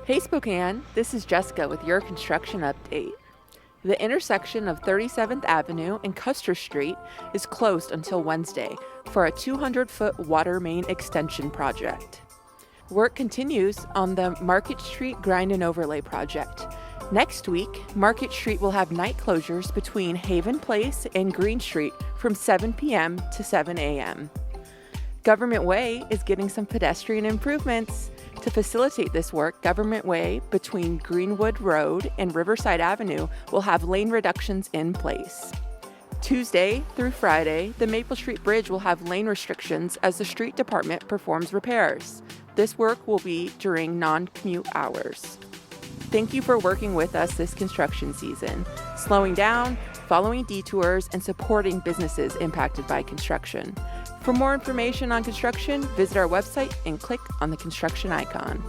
Hey Spokane, this is Jessica with your construction update. The intersection of 37th Avenue and Custer Street is closed until Wednesday for a 200-foot water main extension project. Work continues on the Market Street Grind and Overlay project. Next week, Market Street will have night closures between Haven Place and Green Street from 7 p.m. to 7 a.m. Government Way is getting some pedestrian improvements. To facilitate this work, Government Way between Greenwood Road and Riverside Avenue will have lane reductions in place. Tuesday through Friday, the Maple Street Bridge will have lane restrictions as the street department performs repairs. This work will be during non-commute hours. Thank you for working with us this construction season, slowing down, following detours, and supporting businesses impacted by construction. For more information on construction, visit our website and click on the construction icon.